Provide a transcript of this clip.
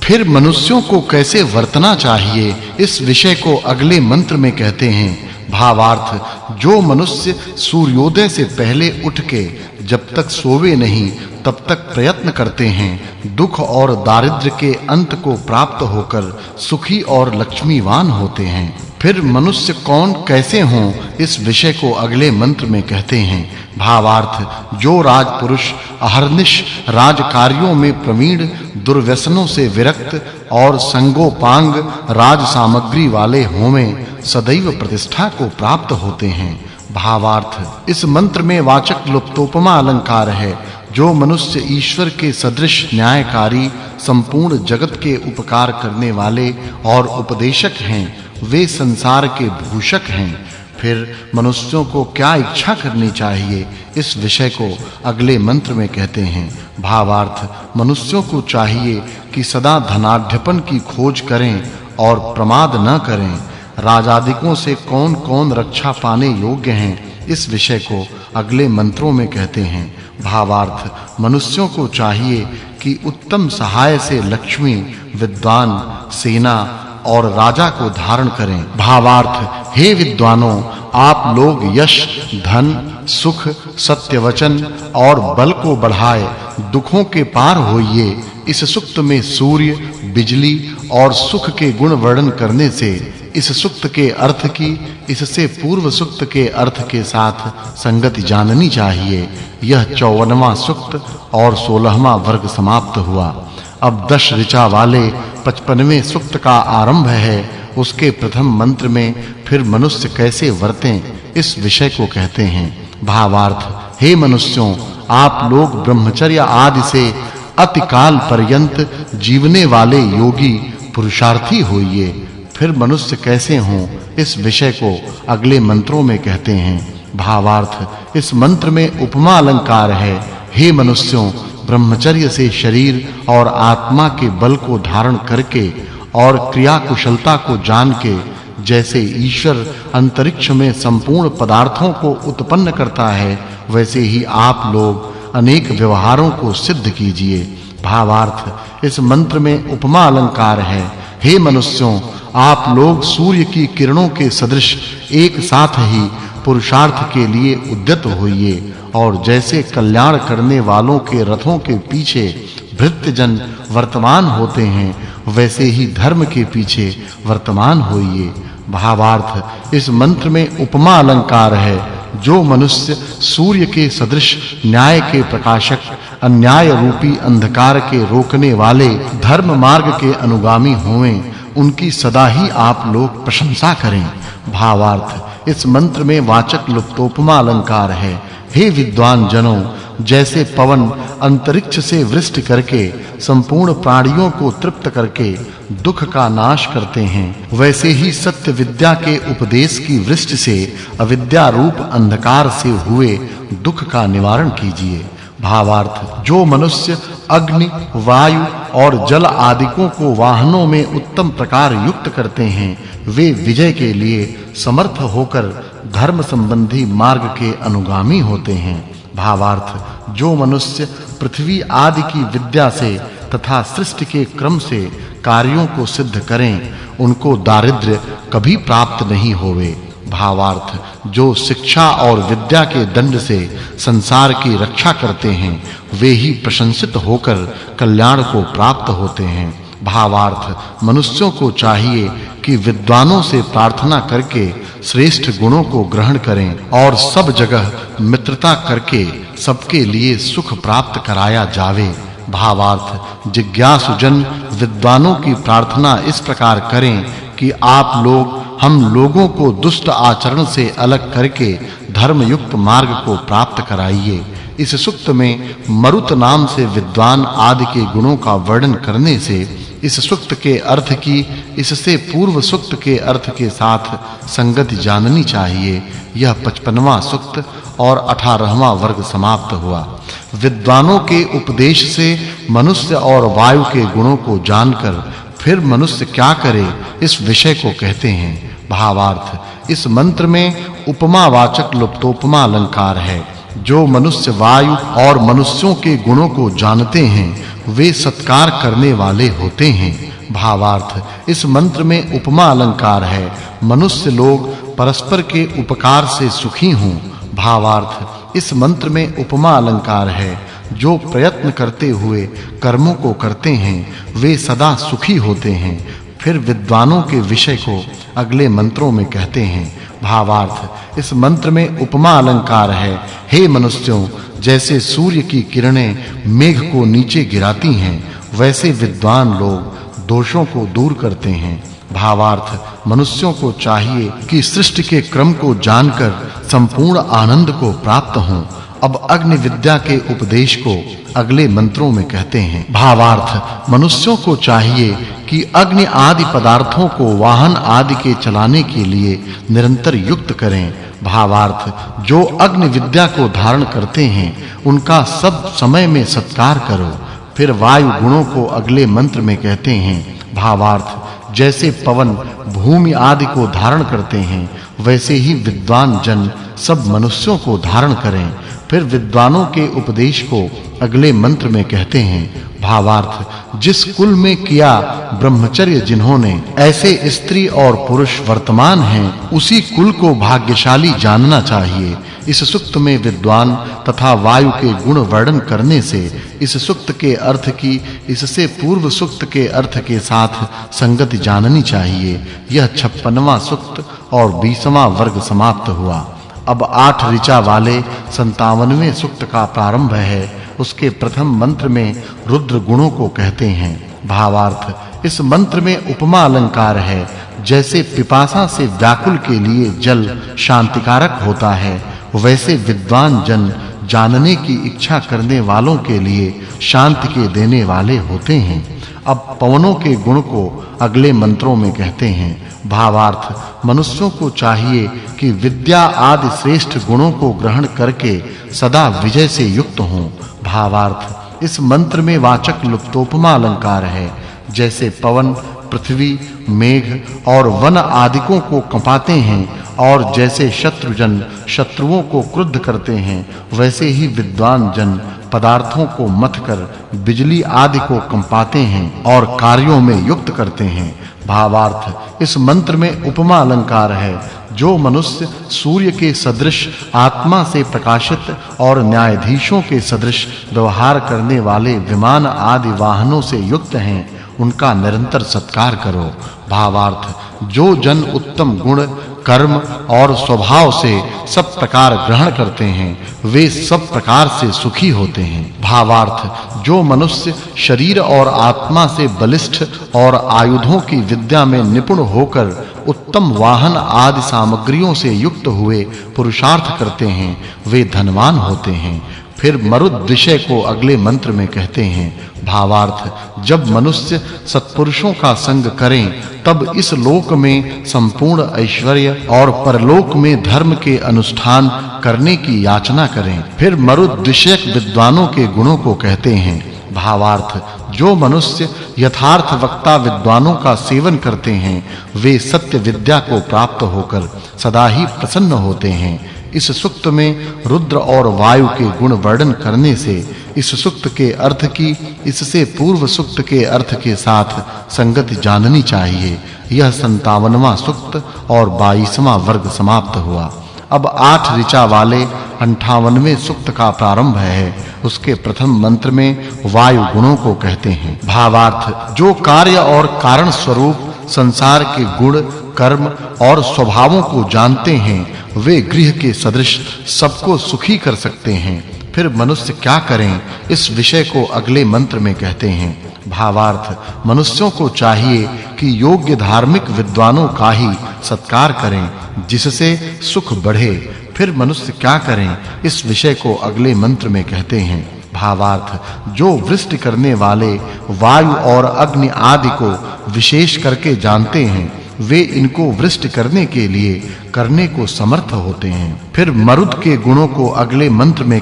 फिर मनुष्यों को कैसे वर्तना चाहिए, इस विषय को अगले मंत्र में कहते हैं। भावार्थ, जो मनुष्य सूर्योदय से पहले उठ के जब तक सोवे नहीं तब तक प्रयत्न करते हैं, दुख और दारिद्र्य के अंत को प्राप्त होकर सुखी और लक्ष्मीवान होते हैं। फिर मनुष्य कौन कैसे हों, इस विषय को अगले मंत्र में कहते हैं। भावार्थ, जो राजपुरुष अहर्निश राजकार्यों में प्रवीण, दुर्व्यसनों से विरक्त और संगोपांग राज सामग्री वाले होवें, सदैव प्रतिष्ठा को प्राप्त होते हैं। भावार्थ, इस मंत्र में वाचक् लुप्तोपमा अलंकार है। जो मनुष्य ईश्वर के सदृश न्यायकारी, संपूर्ण जगत के उपकार करने वाले और उपदेशक हैं, वे संसार के भूषक हैं। फिर मनुष्यों को क्या इच्छा करनी चाहिए, इस विषय को अगले मंत्र में कहते हैं। भावार्थ, मनुष्यों को चाहिए कि सदा धनाढ्यपन की खोज करें और प्रमाद न करें। राजादिकों से कौन-कौन रक्षा पाने योग्य हैं, इस विषय को अगले मंत्रों में कहते हैं। भावार्थ, मनुष्यों को चाहिए कि उत्तम सहाय से लक्ष्मी, विद्वान, सेना और राजा को धारण करें। भावार्थ, हे विद्वानों, आप लोग यश, धन, सुख, सत्य वचन और बल को बढ़ाए दुखों के पार होइए। इस सुक्त में सूर्य, बिजली और सुख के गुण वर्णन करने से इस सुक्त के अर्थ की इससे पूर्व सुक्त के अर्थ के साथ संगति जाननी चाहिए। यह 54वां सुक्त और 16वां वर्ग समाप्त हुआ। अब 10 ऋचा वाले 55वें सुक्त का आरंभ है। उसके प्रथम मंत्र में फिर मनुष्य कैसे वर्तें, इस विषय को कहते हैं। भावार्थ, हे मनुष्यों, आप लोग ब्रह्मचर्य आदि से अति काल पर्यंत जीवने वाले योगी पुरुषार्थी होइए। फिर मनुष्य कैसे हों, इस विषय को अगले मंत्रों में कहते हैं। भावार्थ, इस मंत्र में उपमा अलंकार है। हे मनुष्यों, ब्रह्मचर्य से शरीर और आत्मा के बल को धारण करके और क्रिया कुशलता को जान के, जैसे ईश्वर अंतरिक्ष में संपूर्ण पदार्थों को उत्पन्न करता है, वैसे ही आप लोग अनेक व्यवहारों को सिद्ध कीजिए। भावार्थ, इस मंत्र में उपमा अलंकार है। हे मनुष्यों, आप लोग सूर्य की किरणों के सदृश एक साथ ही पुरुषार्थ के लिए उद्यत होइए और जैसे कल्याण करने वालों के रथों के पीछे भृत्यजन वर्तमान होते हैं, वैसे ही धर्म के पीछे वर्तमान होइए। भावार्थ, इस मंत्र में उपमा अलंकार है। जो मनुष्य सूर्य के सदृश न्याय के प्रकाशक, अन्याय रूपी अंधकार के रोकने वाले धर्म मार्ग के अनुगामी होवें, उनकी सदा ही आप लोग प्रशंसा करें। भावार्थ, इस मंत्र में वाचक् लुप्तोपमा अलंकार है। हे विद्वान जनों, जैसे पवन अंतरिक्ष से वृष्टि करके संपूर्ण प्राणियों को तृप्त करके दुख का नाश करते हैं, वैसे ही सत्य विद्या के उपदेश की वृष्टि से अविद्या रूप अंधकार से हुए दुख का निवारण कीजिए। भावार्थ, जो मनुष्य अग्नि, वायु और जल आदिकों को वाहनों में उत्तम प्रकार युक्त करते हैं, वे विजय के लिए समर्थ होकर धर्म संबंधी मार्ग के अनुगामी होते हैं। भावार्थ, जो मनुष्य पृथ्वी आदि की विद्या से तथा सृष्टि के क्रम से कार्यों को सिद्ध करें, उनको दारिद्र्य कभी प्राप्त नहीं होवे। भावार्थ, जो शिक्षा और विद्या के दंड से संसार की रक्षा करते हैं, वे ही प्रशंसित होकर कल्याण को प्राप्त होते हैं। भावार्थ, मनुष्यों को चाहिए कि विद्वानों से प्रार्थना करके श्रेष्ठ गुणों को ग्रहण करें और सब जगह मित्रता करके सबके लिए सुख प्राप्त कराया जावे। भावार्थ, जिज्ञासु जन विद्वानों की प्रार्थना इस प्रकार करें कि आप लोग हम लोगों को दुष्ट आचरण से अलग करके धर्म युक्त मार्ग को प्राप्त कराइए। इस सुक्त में मरुत नाम से विद्वान आदि के गुणों का वर्णन करने से इस सुक्त के अर्थ की इससे पूर्व सुक्त के अर्थ के साथ संगति जाननी चाहिए। यह 55वां सुक्त और 18वां वर्ग समाप्त हुआ। विद्वानों के उपदेश से मनुष्य और वायु के गुणों को जानकर फिर मनुष्य क्या करे, इस विषय को कहते हैं। भावार्थ, इस मंत्र में उपमावाचक लुप्तोपमा अलंकार है। जो मनुष्य वायु और मनुष्यों के गुणों को जानते हैं, वे सत्कार करने वाले होते हैं। भावार्थ इस मंत्र में उपमा अलंकार है। मनुष्य लोग परस्पर के उपकार से सुखी हों। भावार्थ इस मंत्र में उपमा अलंकार है। जो प्रयत्न करते हुए कर्मों को करते हैं वे सदा सुखी होते हैं। फिर विद्वानों के विषय को अगले मंत्रों में कहते हैं। भावार्थ इस मंत्र में उपमा अलंकार है। हे मनुष्यों, जैसे सूर्य की किरणें मेघ को नीचे गिराती हैं, वैसे विद्वान लोग दोषों को दूर करते हैं। भावार्थ मनुष्यों को चाहिए कि सृष्टि के क्रम को जानकर संपूर्ण आनंद को प्राप्त हों। अब अग्नि विद्या के उपदेश को अगले मंत्रों में कहते हैं। भावार्थ मनुष्यों को चाहिए कि अग्नि आदि पदार्थों को वाहन आदि के चलाने के लिए निरंतर युक्त करें। भावार्थ जो अग्नि विद्या को धारण करते हैं उनका सब समय में सत्कार करो। फिर वायु गुणों को अगले मंत्र में कहते हैं। भावार्थ जैसे पवन भूमि आदि को धारण करते हैं वैसे ही विद्वान जन सब मनुष्यों को धारण करें। फिर विद्वानों के उपदेश को अगले मंत्र में कहते हैं। भावार्थ जिस कुल में किया ब्रह्मचर्य जिन्होंने, ऐसे स्त्री और पुरुष वर्तमान हैं, उसी कुल को भाग्यशाली जानना चाहिए। इस सूक्त में विद्वान तथा वायु के गुण वर्णन करने से इस सूक्त के अर्थ की इससे पूर्व सूक्त के अर्थ के साथ संगति जाननी चाहिए। यह 56वां सूक्त और 20वां वर्ग समाप्त हुआ। अब 8 ऋचा वाले 57वें सूक्त का प्रारंभ है। उसके प्रथम मंत्र में रुद्र गुणों को कहते हैं। भावार्थ इस मंत्र में उपमा अलंकार है। जैसे पिपासा से व्याकुल के लिए जल शांतिकारक होता है, वैसे विद्वान जन जानने की इच्छा करने वालों के लिए शांति के देने वाले होते हैं। अब पवनों के गुण को अगले मंत्रों में कहते हैं। भावार्थ मनुष्यों को चाहिए कि विद्या आदि श्रेष्ठ गुणों को ग्रहण करके सदा विजय से युक्त हों। भावार्थ इस मंत्र में वाचक् लुप्तोपमा अलंकार है। जैसे पवन पृथ्वी मेघ और वन आदिकों को कंपाते हैं और जैसे शत्रुजन शत्रुओं को क्रुद्ध करते हैं, वैसे ही विद्वान जन पदार्थों को मथकर बिजली आदि को कंपाते हैं और कार्यों में युक्त करते हैं। भावार्थ इस मंत्र में उपमा अलंकार है। जो मनुष्य सूर्य के सदृश आत्मा से प्रकाशित और न्यायाधीशों के सदृश व्यवहार करने वाले विमान आदि वाहनों से युक्त हैं, उनका निरंतर सत्कार करो। भावार्थ जो जन उत्तम गुण कर्म और स्वभाव से सब प्रकार ग्रहण करते हैं, वे सब प्रकार से सुखी होते हैं। भावार्थ जो मनुष्य शरीर और आत्मा से बलिष्ठ और आयुधों की विद्या में निपुण होकर उत्तम वाहन आदि सामग्रियों से युक्त हुए पुरुषार्थ करते हैं, वे धनवान होते हैं। फिर मरुद विषय को अगले मंत्र में कहते हैं। भावार्थ जब मनुष्य सत्पुरुषों का संग करें, तब इस लोक में संपूर्ण ऐश्वर्य और परलोक में धर्म के अनुष्ठान करने की याचना करें। फिर मरुद विषयक विद्वानों के गुणों को कहते हैं। भावार्थ जो मनुष्य यथार्थ वक्ता विद्वानों का सेवन करते हैं, वे सत्य विद्या को प्राप्त होकर सदा ही प्रसन्न होते हैं। इस सूक्त में रुद्र और वायु के गुण वर्णन करने से इस सूक्त के अर्थ की इससे पूर्व सूक्त के अर्थ के साथ संगति जाननी चाहिए। यह 57वां सूक्त और 22वां वर्ग समाप्त हुआ। अब 8 ऋचा वाले 58वें सूक्त का प्रारंभ है। उसके प्रथम मंत्र में वायु गुणों को कहते हैं। भावार्थ जो कार्य और कारण स्वरूप संसार के गुण कर्म और स्वभावों को जानते हैं, वे गृह के सदृश सबको सुखी कर सकते हैं। फिर मनुष्य क्या करें, इस विषय को अगले मंत्र में कहते हैं। भावार्थ मनुष्यों को चाहिए कि योग्य धार्मिक विद्वानों का ही सत्कार करें, जिससे सुख बढ़े। फिर मनुष्य क्या करें, इस विषय को अगले मंत्र में कहते हैं। भावार्थ जो वृष्टि करने वाले वायु और अग्नि आदि को विशेष करके जानते हैं, वे इनको वृष्टि करने के लिए करने को समर्थ होते हैं। फिर मरुद के गुणों को अगले मंत्र में